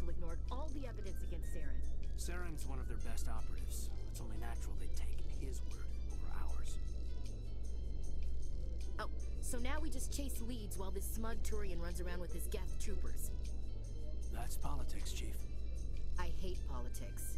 Council ignored all the evidence against Saren. Saren's one of their best operatives. It's only natural they'd take his word over ours. Oh, so now we just chase leads while this smug Turian runs around with his Geth troopers. That's politics, Chief. I hate politics.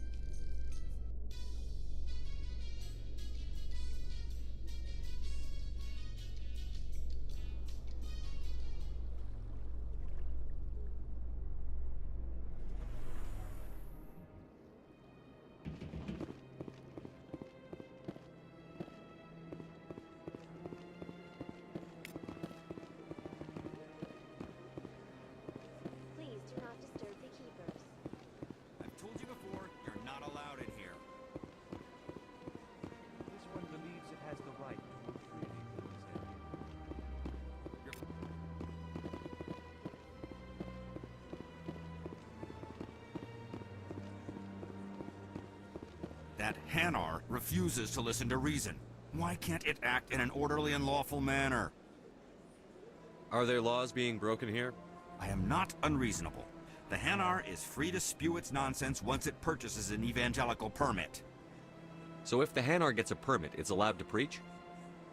That Hanar refuses to listen to reason. Why can't it act in an orderly and lawful manner? Are there laws being broken here? I am not unreasonable. The Hanar is free to spew its nonsense once it purchases an evangelical permit. So if the Hanar gets a permit, it's allowed to preach?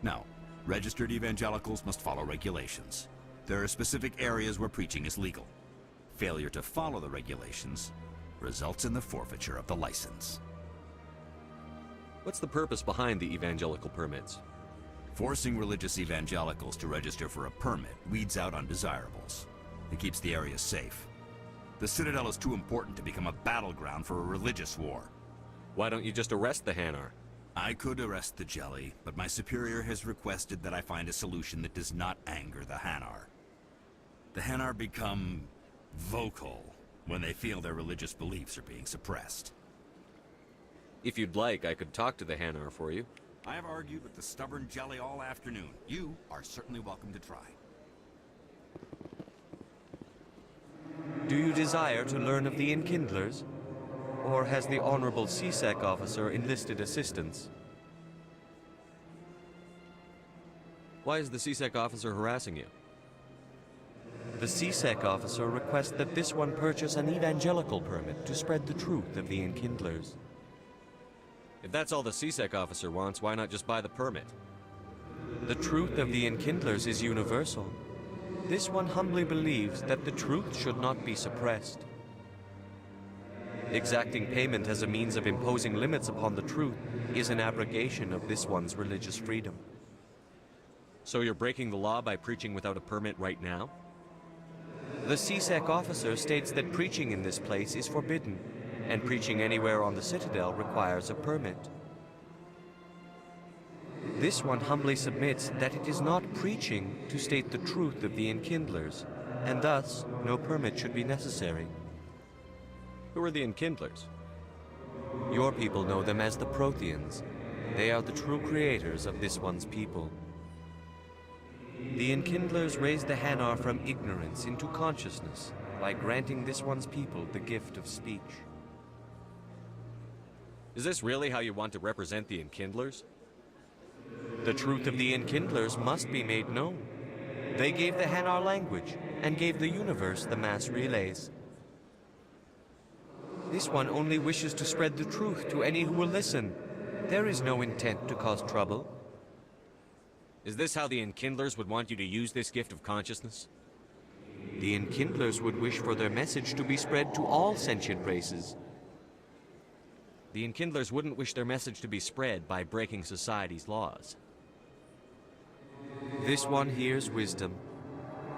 No. Registered evangelicals must follow regulations. There are specific areas where preaching is legal. Failure to follow the regulations results in the forfeiture of the license. What's the purpose behind the evangelical permits? Forcing religious evangelicals to register for a permit weeds out undesirables. It keeps the area safe. The Citadel is too important to become a battleground for a religious war. Why don't you just arrest the Hanar? I could arrest the Jelly, but my superior has requested that I find a solution that does not anger the Hanar. The Hanar become vocal when they feel their religious beliefs are being suppressed. If you'd like, I could talk to the Hanar for you. I have argued with the stubborn Jelly all afternoon. You are certainly welcome to try. Do you desire to learn of the Enkindlers? Or has the Honorable CSEC officer enlisted assistance? Why is the CSEC officer harassing you? The CSEC officer requests that this one purchase an evangelical permit to spread the truth of the Enkindlers. If that's all the CSEC officer wants, why not just buy the permit? The truth of the Enkindlers is universal. This one humbly believes that the truth should not be suppressed. Exacting payment as a means of imposing limits upon the truth is an abrogation of this one's religious freedom. So you're breaking the law by preaching without a permit right now? The CSEC officer states that preaching in this place is forbidden, and preaching anywhere on the Citadel requires a permit. This one humbly submits that it is not preaching to state the truth of the Enkindlers, and thus no permit should be necessary. Who are the Enkindlers? Your people know them as the Protheans. They are the true creators of this one's people. The Enkindlers raised the Hanar from ignorance into consciousness by granting this one's people the gift of speech. Is this really how you want to represent the Enkindlers? The truth of the Enkindlers must be made known. They gave the Hanar language and gave the universe the mass relays. This one only wishes to spread the truth to any who will listen. There is no intent to cause trouble. Is this how the Enkindlers would want you to use this gift of consciousness? The Enkindlers would wish for their message to be spread to all sentient races. The Enkindlers wouldn't wish their message to be spread by breaking society's laws. This one hears wisdom.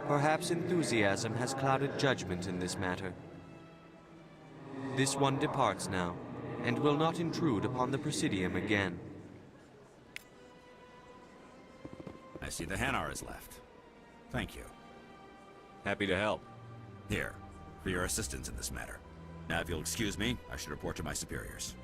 Perhaps enthusiasm has clouded judgment in this matter. This one departs now, and will not intrude upon the Presidium again. I see the Hanar is left. Thank you. Happy to help. Here, for your assistance in this matter. Now, if you'll excuse me, I should report to my superiors.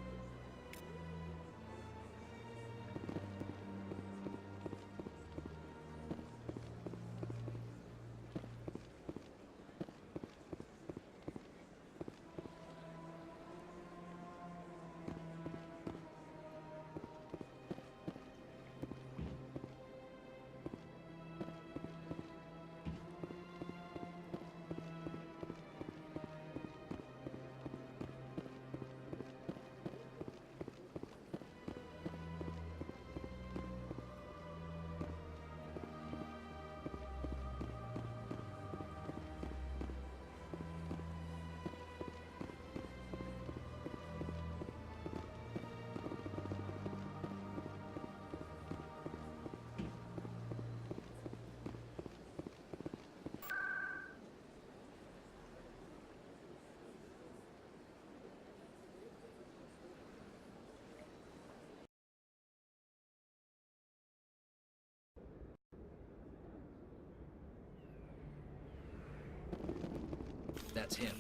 That's him.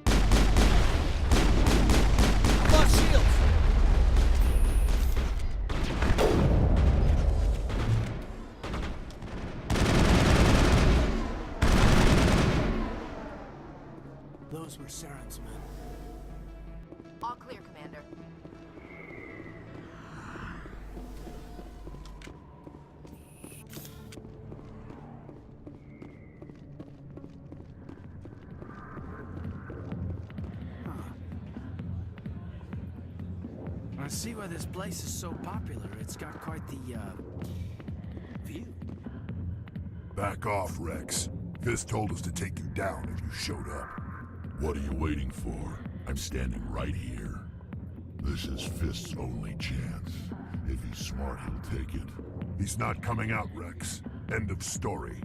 I lost shields! Those were Saren's men. All clear, Commander. I see why this place is so popular. It's got quite the, view. Back off, Rex. Fist told us to take you down if you showed up. What are you waiting for? I'm standing right here. This is Fist's only chance. If he's smart, he'll take it. He's not coming out, Rex. End of story.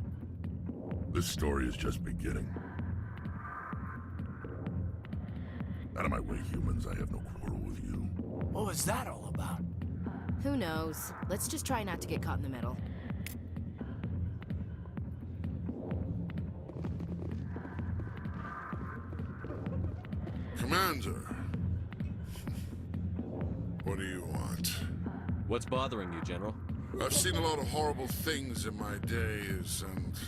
This story is just beginning. Out of my way, humans. I have no quarrel with you. What was that all about? Who knows? Let's just try not to get caught in the middle. Commander. What do you want? What's bothering you, General? I've seen a lot of horrible things in my days, and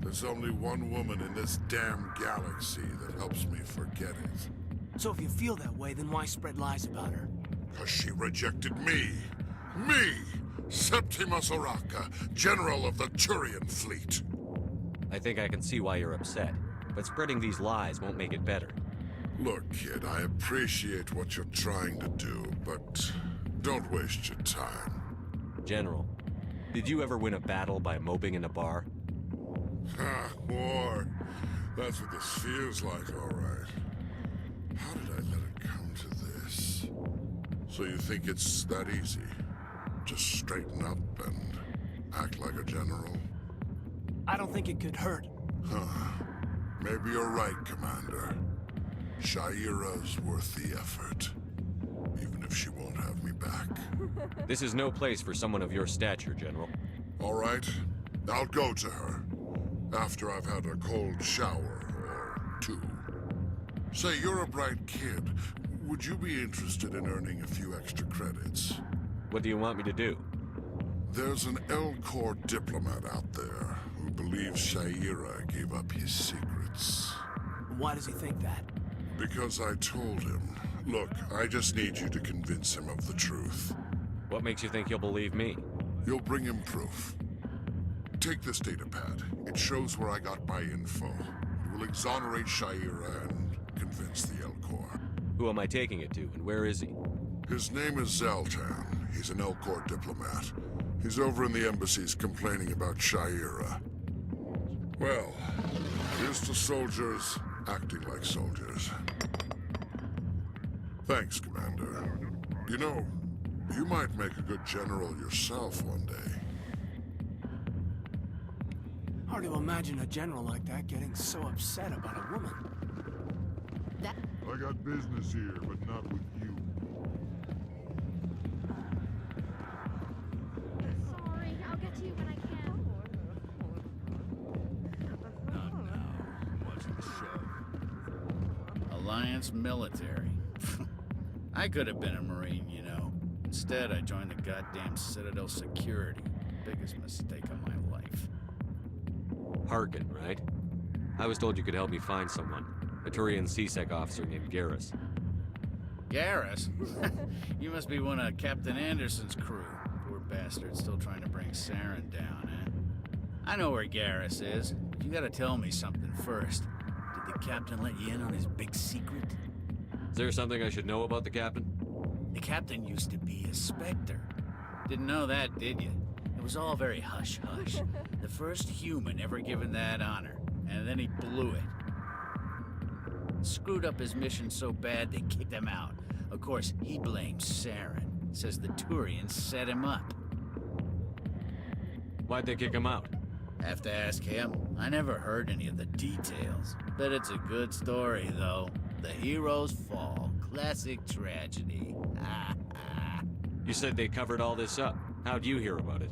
there's only one woman in this damn galaxy that helps me forget it. So if you feel that way, then why spread lies about her? 'Cause she rejected me! Me! Septimus Oraka, General of the Turian Fleet! I think I can see why you're upset, but spreading these lies won't make it better. Look, kid, I appreciate what you're trying to do, but don't waste your time. General, did you ever win a battle by moping in a bar? Ha, war. That's what this feels like, all right. How did I let it come to this? So you think it's that easy? Just straighten up and act like a general? I don't think it could hurt. Huh. Maybe you're right, Commander. Shaira's worth the effort. Even if she won't have me back. This is no place for someone of your stature, General. All right. I'll go to her. After I've had a cold shower or two. Say, you're a bright kid. Would you be interested in earning a few extra credits? What do you want me to do? There's an L-Corps diplomat out there who believes Shaira gave up his secrets. Why does he think that? Because I told him. Look, I just need you to convince him of the truth. What makes you think he'll believe me? You'll bring him proof. Take this datapad. It shows where I got my info. It will exonerate Shaira and convince the L-Corps. Who am I taking it to, and where is he? His name is Zaltan. He's an L-Corps diplomat. He's over in the embassies complaining about Shaira. Well, here's to soldiers acting like soldiers. Thanks, Commander. You know, you might make a good general yourself one day. Hard to imagine a general like that getting so upset about a woman. That... I got business here, but not with you. Sorry, I'll get to you when I can. Not now. Watching the show. Alliance military. I could have been a Marine, you know. Instead, I joined the goddamn Citadel security. Biggest mistake of my life. Paragon, right? I was told you could help me find someone. A Turian CSEC officer named Garrus. Garrus? You must be one of Captain Anderson's crew. Poor bastard, still trying to bring Saren down, eh? I know where Garrus is, but you gotta tell me something first. Did the captain let you in on his big secret? Is there something I should know about the captain? The captain used to be a Spectre. Didn't know that, did you? It was all very hush-hush. The first human ever given that honor, and then he blew it. Screwed up his mission so bad they kicked him out. Of course, he blames Saren. Says the Turians set him up. Why'd they kick him out? Have to ask him. I never heard any of the details. Bet it's a good story, though. The heroes fall. Classic tragedy. You said they covered all this up. How'd you hear about it?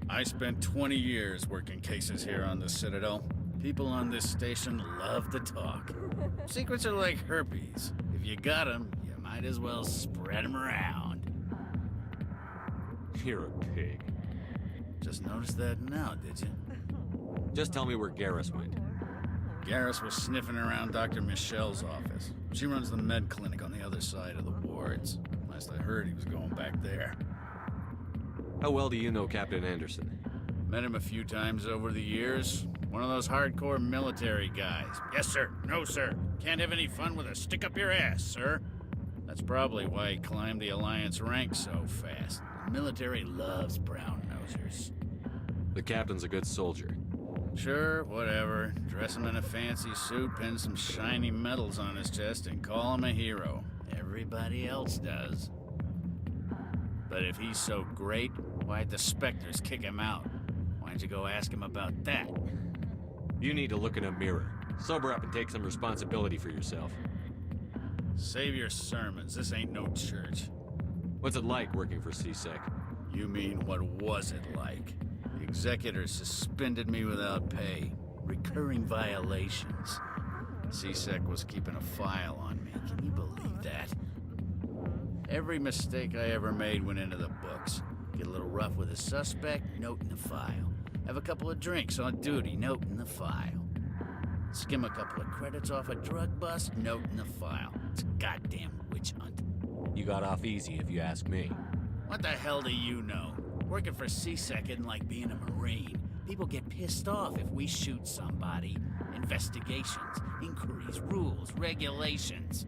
I spent 20 years working cases here on the Citadel. People on this station love to talk. Secrets are like herpes. If you got 'em, you might as well spread 'em around. You're a pig. Just noticed that now, did you? Just tell me where Garrus went. Garrus was sniffing around Dr. Michelle's office. She runs the med clinic on the other side of the wards. Last I heard, he was going back there. How well do you know Captain Anderson? Met him a few times over the years. One of those hardcore military guys. Yes, sir. No, sir. Can't have any fun with a stick up your ass, sir. That's probably why he climbed the Alliance ranks so fast. The military loves brown-nosers. The captain's a good soldier. Sure, whatever. Dress him in a fancy suit, pin some shiny medals on his chest, and call him a hero. Everybody else does. But if he's so great, why'd the Spectres kick him out? Why don't you go ask him about that? You need to look in a mirror. Sober up and take some responsibility for yourself. Save your sermons. This ain't no church. What's it like working for CSEC? You mean, what was it like? The executor suspended me without pay. Recurring violations. CSEC was keeping a file on me. Can you believe that? Every mistake I ever made went into the books. Get a little rough with a suspect, note in the file. Have a couple of drinks on duty, note in the file. Skim a couple of credits off a drug bust, note in the file. It's a goddamn witch hunt. You got off easy, if you ask me. What the hell do you know? Working for CSEC isn't like being a Marine. People get pissed off if we shoot somebody. Investigations, inquiries, rules, regulations.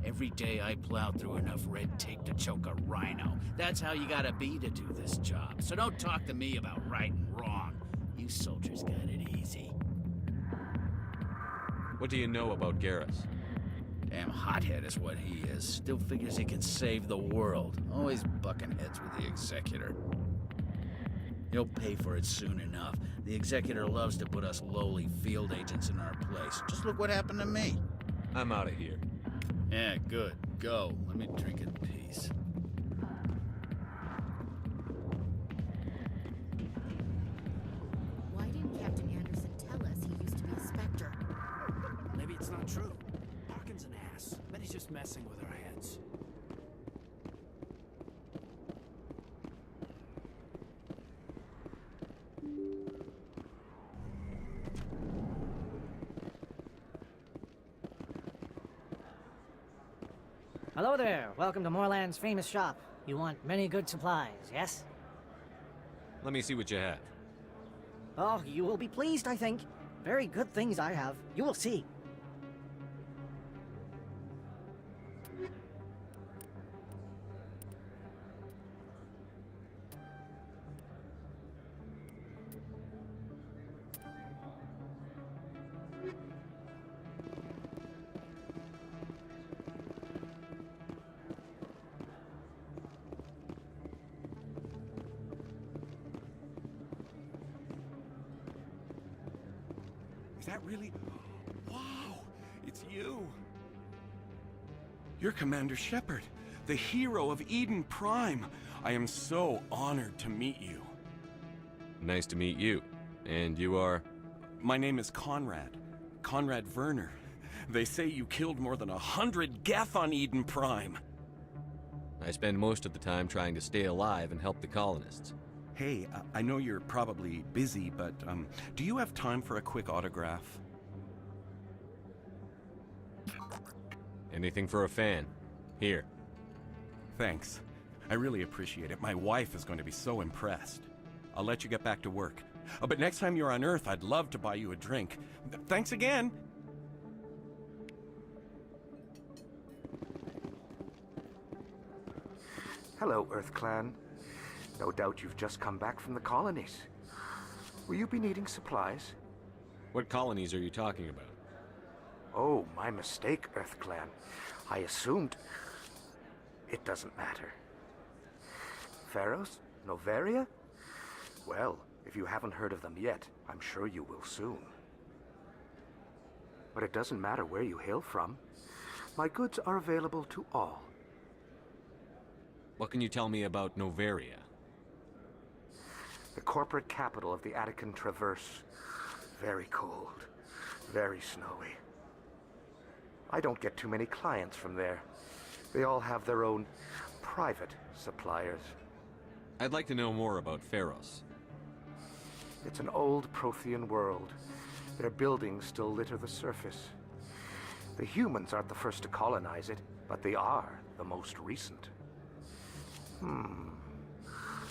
Every day I plow through enough red tape to choke a rhino. That's how you gotta be to do this job. So don't talk to me about right and wrong. You soldiers got it easy. What do you know about Garrus? Damn hothead is what he is. Still figures he can save the world. Always bucking heads with the executor. He'll pay for it soon enough. The executor loves to put us lowly field agents in our place. Just look what happened to me. I'm out of here. Yeah, good. Go. Let me drink in peace. Why didn't Captain Anderson tell us he used to be a Spectre? Maybe it's not true. Parkin's an ass. Bet he's just messing with our heads. Hello there. Welcome to Moorland's famous shop. You want many good supplies, yes? Let me see what you have. Oh, you will be pleased, I think. Very good things I have. You will see. Is that really? Wow, it's you. You're Commander Shepard, the hero of Eden Prime. I am so honored to meet you. Nice to meet you. And you are? My name is Conrad. Conrad Werner. They say you killed more than 100 Geth on Eden Prime. I spend most of the time trying to stay alive and help the colonists. Hey, I know you're probably busy, but do you have time for a quick autograph? Anything for a fan. Here. Thanks. I really appreciate it. My wife is going to be so impressed. I'll let you get back to work. But next time you're on Earth, I'd love to buy you a drink. Thanks again! Hello, Earth Clan. No doubt you've just come back from the colonies. Will you be needing supplies? What colonies are you talking about? Oh, my mistake, Earth Clan. I assumed... It doesn't matter. Pharaohs? Noveria? Well, if you haven't heard of them yet, I'm sure you will soon. But it doesn't matter where you hail from. My goods are available to all. What can you tell me about Noveria? The corporate capital of the Attican Traverse. Very cold. Very snowy. I don't get too many clients from there. They all have their own private suppliers. I'd like to know more about Pharos. It's an old Prothean world. Their buildings still litter the surface. The humans aren't the first to colonize it, but they are the most recent.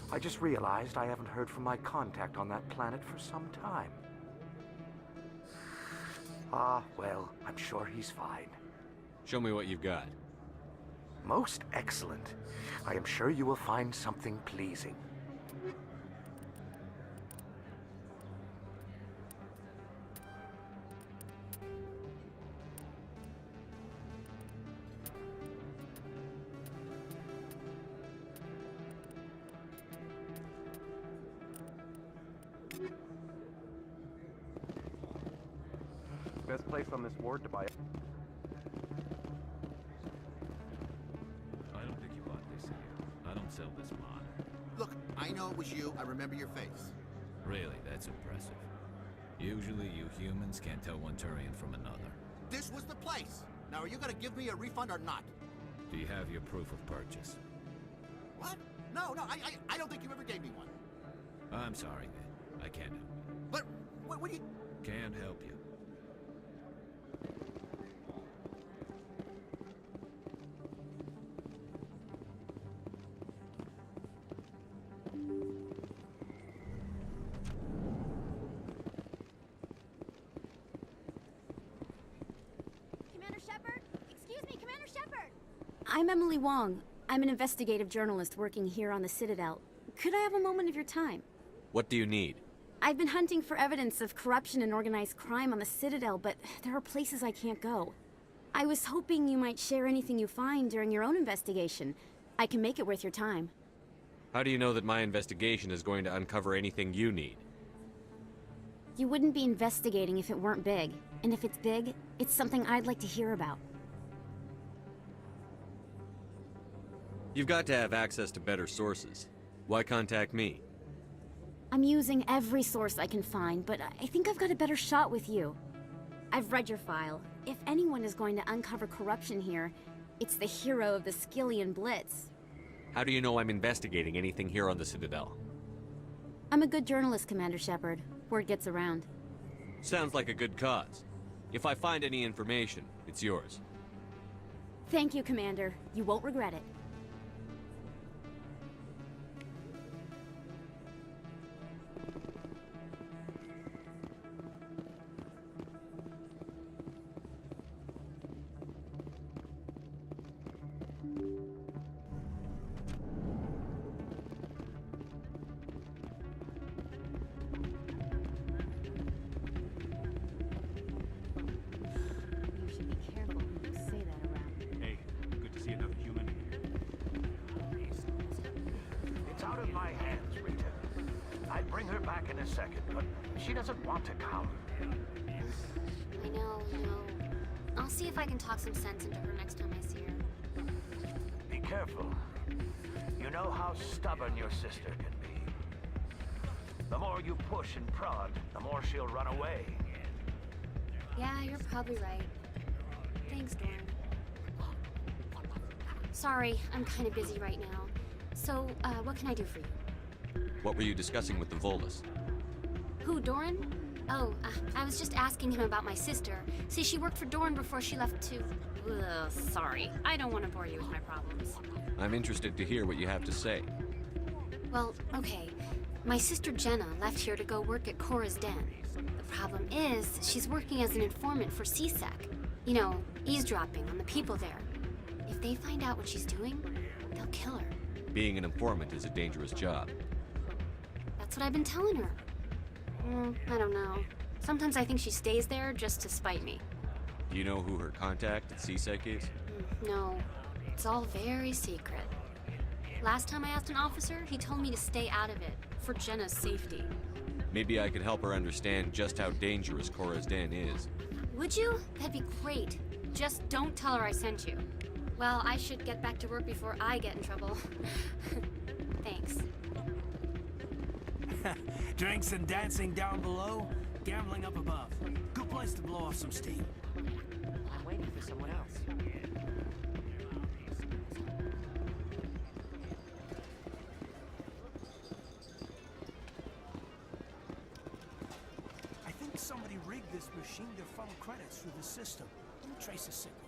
I just realized I haven't heard from my contact on that planet for some time. Ah, well, I'm sure he's fine. Show me what you've got. Most excellent. I am sure you will find something pleasing. Best place on this ward to buy it. I don't think you bought this here. I don't sell this mod. Look, I know it was you. I remember your face. Really, that's impressive. Usually you humans can't tell one Turian from another. This was the place. Now, are you gonna give me a refund or not? Do you have your proof of purchase? What? No, I don't think you ever gave me one. I'm sorry, man. I can't help you. But, what do you... Can't help you. I'm Emily Wong. I'm an investigative journalist working here on the Citadel. Could I have a moment of your time? What do you need? I've been hunting for evidence of corruption and organized crime on the Citadel, but there are places I can't go. I was hoping you might share anything you find during your own investigation. I can make it worth your time. How do you know that my investigation is going to uncover anything you need? You wouldn't be investigating if it weren't big. And if it's big, it's something I'd like to hear about. You've got to have access to better sources. Why contact me? I'm using every source I can find, but I think I've got a better shot with you. I've read your file. If anyone is going to uncover corruption here, it's the hero of the Skillian Blitz. How do you know I'm investigating anything here on the Citadel? I'm a good journalist, Commander Shepard. Word gets around. Sounds like a good cause. If I find any information, it's yours. Thank you, Commander. You won't regret it. It's out of my hands, Rita. I'd bring her back in a second, but she doesn't want to come. I know. I'll see if I can talk some sense into her next time I see her. Be careful. You know how stubborn your sister can be. The more you push and prod, the more she'll run away. Yeah, you're probably right. Thanks, Doran. Sorry, I'm kind of busy right now. So, what can I do for you? What were you discussing with the Volus? Who, Doran? Oh, I was just asking him about my sister. See, she worked for Doran before she left to... Ugh, sorry. I don't want to bore you with my problems. I'm interested to hear what you have to say. Well, okay. My sister Jenna left here to go work at Cora's Den. The problem is, she's working as an informant for CSEC. You know, eavesdropping on the people there. If they find out what she's doing, they'll kill her. Being an informant is a dangerous job. That's what I've been telling her. I don't know. Sometimes I think she stays there just to spite me. Do you know who her contact at CSEC is? No. It's all very secret. Last time I asked an officer, he told me to stay out of it, for Jenna's safety. Maybe I could help her understand just how dangerous Cora's Den is. Would you? That'd be great. Just don't tell her I sent you. Well, I should get back to work before I get in trouble. Thanks. Drinks and dancing down below, gambling up above. Good place to blow off some steam. I'm waiting for someone else. I think somebody rigged this machine to funnel credits through the system. Let me trace a signal.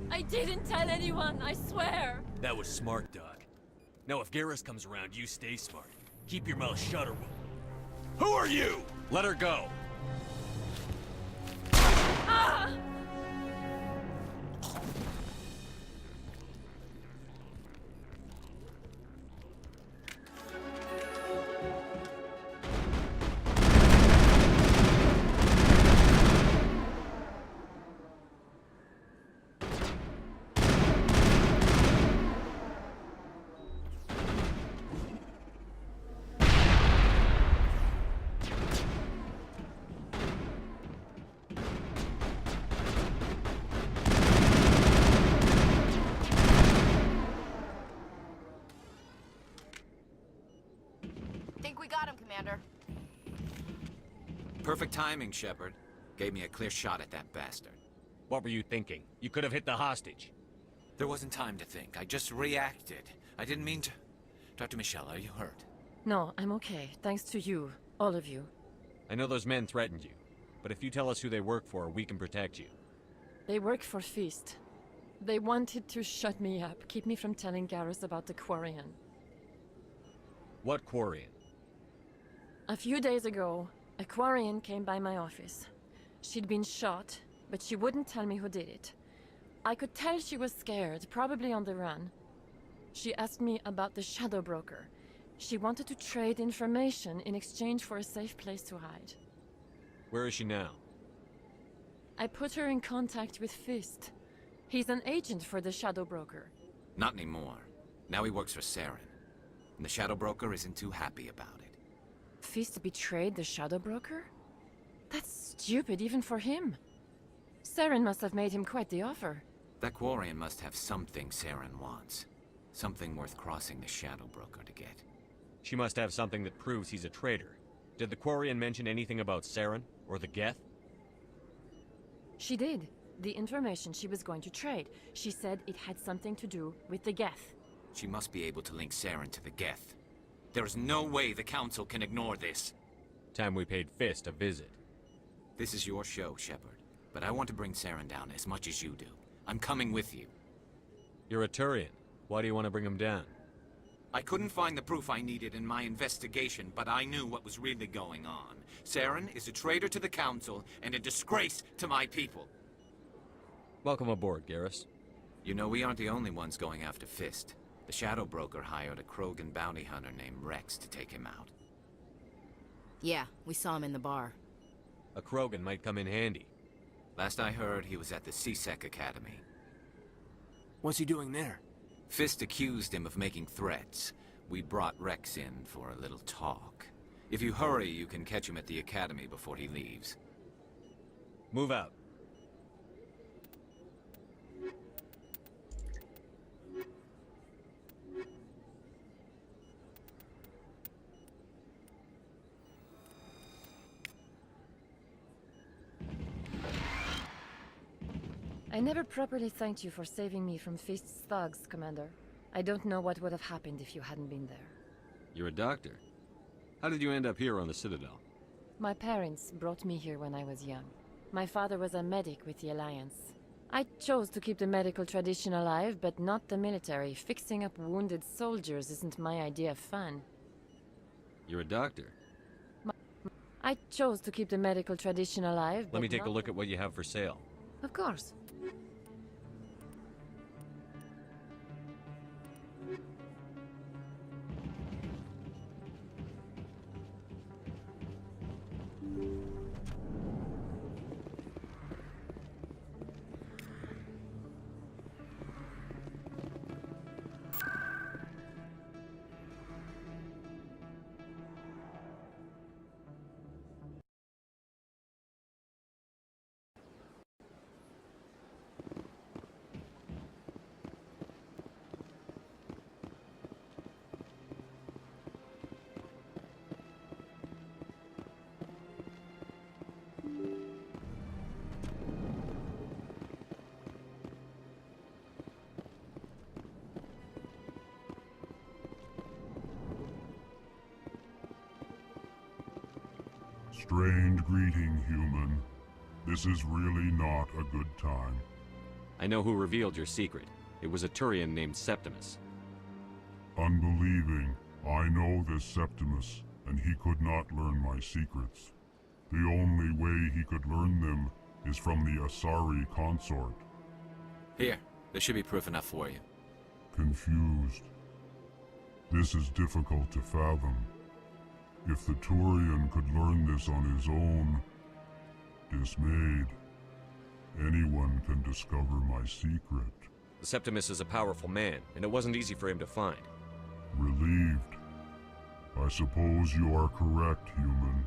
I didn't tell anyone, I swear! That was smart, Doc. Now if Garrus comes around, you stay smart. Keep your mouth shut or we'll... Who are you? Let her go. Ah! Think we got him, Commander. Perfect timing, Shepard. Gave me a clear shot at that bastard. What were you thinking? You could have hit the hostage. There wasn't time to think. I just reacted. I didn't mean to... Dr. Michelle, are you hurt? No, I'm okay. Thanks to you. All of you. I know those men threatened you, but if you tell us who they work for, we can protect you. They work for Feast. They wanted to shut me up, keep me from telling Garrus about the Quarian. What Quarian? A few days ago, a Quarian came by my office. She'd been shot, but she wouldn't tell me who did it. I could tell she was scared, probably on the run. She asked me about the Shadow Broker. She wanted to trade information in exchange for a safe place to hide. Where is she now? I put her in contact with Fist. He's an agent for the Shadow Broker. Not anymore. Now he works for Saren. And the Shadow Broker isn't too happy about it. Fist betrayed the Shadow Broker? That's stupid even for him. Saren must have made him quite the offer. That Quarian must have something Saren wants. Something worth crossing the Shadow Broker to get. She must have something that proves he's a traitor. Did the Quarian mention anything about Saren or the Geth? She did. The information she was going to trade. She said it had something to do with the Geth. She must be able to link Saren to the Geth. There is no way the Council can ignore this. Time we paid Fist a visit. This is your show, Shepard. But I want to bring Saren down as much as you do. I'm coming with you. You're a Turian. Why do you want to bring him down? I couldn't find the proof I needed in my investigation, but I knew what was really going on. Saren is a traitor to the Council and a disgrace to my people. Welcome aboard, Garrus. You know, we aren't the only ones going after Fist. The Shadow Broker hired a Krogan bounty hunter named Rex to take him out. Yeah, we saw him in the bar. A Krogan might come in handy. Last I heard, he was at the CSEC Academy. What's he doing there? Fist accused him of making threats. We brought Rex in for a little talk. If you hurry, you can catch him at the Academy before he leaves. Move out. I never properly thanked you for saving me from Fist's thugs, Commander. I don't know what would have happened if you hadn't been there. You're a doctor. How did you end up here on the Citadel? My parents brought me here when I was young. My father was a medic with the Alliance. I chose to keep the medical tradition alive, but not the military. Fixing up wounded soldiers isn't my idea of fun. You're a doctor. I chose to keep the medical tradition alive, Let me take not a look at what you have for sale. Of course. Strange greeting, human. This is really not a good time. I know who revealed your secret. It was a Turian named Septimus. Unbelieving. I know this Septimus, and he could not learn my secrets. The only way he could learn them is from the Asari consort. Here, there should be proof enough for you. Confused. This is difficult to fathom. If the Turian could learn this on his own, dismayed, anyone can discover my secret. The Septimus is a powerful man, and it wasn't easy for him to find. Relieved. I suppose you are correct, human.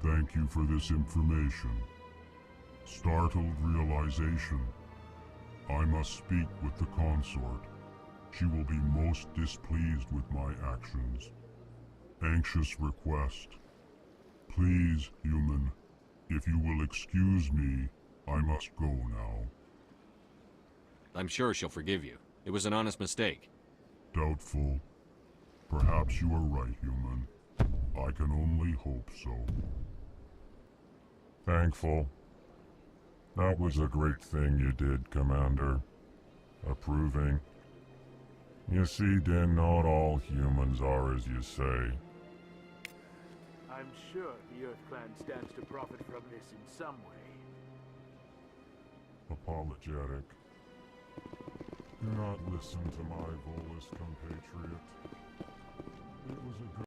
Thank you for this information. Startled realization. I must speak with the consort. She will be most displeased with my actions. Anxious request. Please, human, if you will excuse me, I must go now. I'm sure she'll forgive you. It was an honest mistake. Doubtful. Perhaps you are right, human. I can only hope so. Thankful. That was a great thing you did, Commander. Approving. You see, Din, not all humans are as you say. I'm sure the Earth Clan stands to profit from this in some way. Apologetic. Do not listen to my Volus compatriot. It was a good